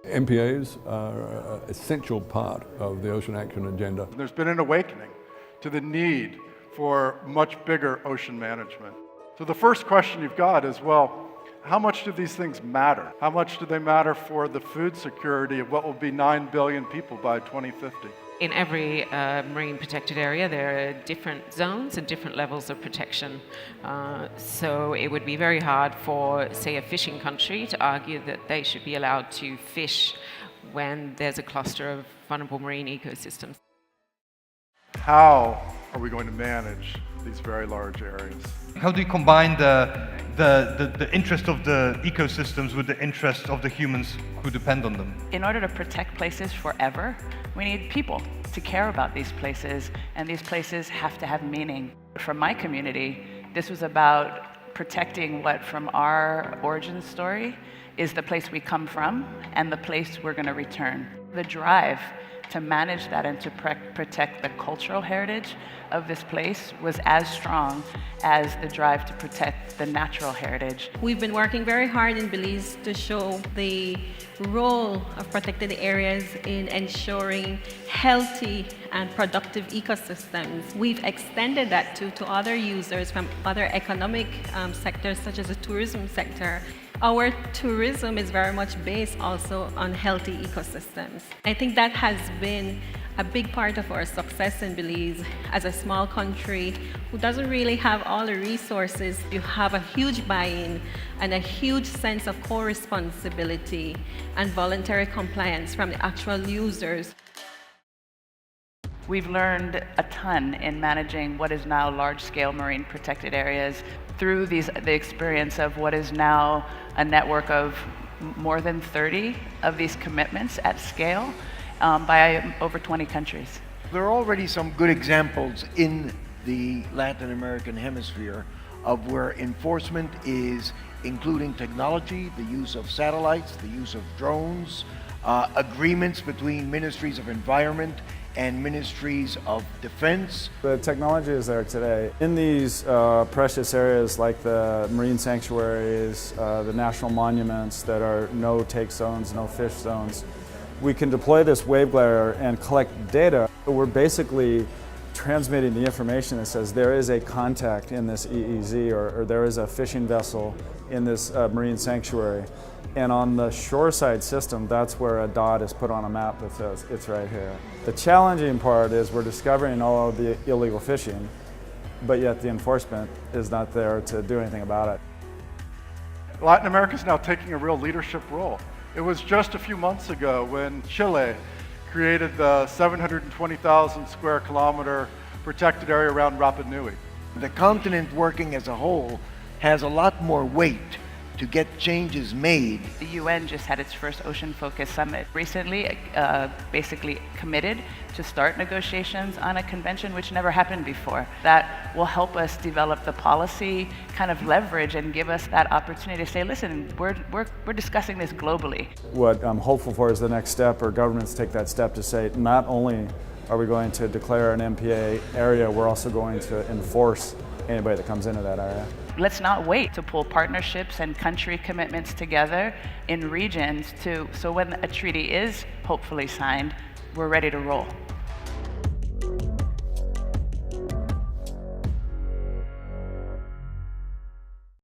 MPAs are an essential part of the Ocean Action Agenda. There's been an awakening to the need for much bigger ocean management. So the first question you've got is, well, how much do these things matter? How much do they matter for the food security of what will be 9 billion people by 2050? In every marine protected area, there are different zones and different levels of protection. So it would be very hard for, say, a fishing country to argue that they should be allowed to fish when there's a cluster of vulnerable marine ecosystems. How are we going to manage these very large areas? How do you combine the interest of the ecosystems with the interest of the humans who depend on them? In order to protect places forever, we need people to care about these places, and these places have to have meaning. For my community, this was about protecting what from our origin story is the place we come from and the place we're going to return. The drive to manage that and to protect the cultural heritage of this place was as strong as the drive to protect the natural heritage. We've been working very hard in Belize to show the role of protected areas in ensuring healthy and productive ecosystems. We've extended that to other users from other economic sectors, such as the tourism sector. Our tourism is very much based also on healthy ecosystems. I think that has been a big part of our success in Belize as a small country who doesn't really have all the resources. You have a huge buy-in and a huge sense of co-responsibility and voluntary compliance from the actual users. We've learned a ton in managing what is now large-scale marine protected areas through the experience of what is now a network of more than 30 of these commitments at scale by over 20 countries. There are already some good examples in the Latin American hemisphere of where enforcement is including technology, the use of satellites, the use of drones, agreements between ministries of environment and ministries of defense. The technology is there today. In these precious areas like the marine sanctuaries, the national monuments that are no take zones, no fish zones, we can deploy this waveguider and collect data. We're basically transmitting the information that says there is a contact in this EEZ or there is a fishing vessel in this marine sanctuary. And on the shoreside system, that's where a dot is put on a map that says it's right here. The challenging part is we're discovering all of the illegal fishing, but yet the enforcement is not there to do anything about it. Latin America is now taking a real leadership role. It was just a few months ago when Chile created the 720,000 square kilometer protected area around Rapa Nui. The continent working as a whole has a lot more weight to get changes made. The UN just had its first Ocean Focus Summit recently, basically committed to start negotiations on a convention which never happened before. That will help us develop the policy kind of leverage and give us that opportunity to say, listen, we're discussing this globally. What I'm hopeful for is the next step, or governments take that step to say, not only are we going to declare an MPA area, we're also going to enforce anybody that comes into that area. Let's not wait to pull partnerships and country commitments together in regions so when a treaty is hopefully signed, we're ready to roll.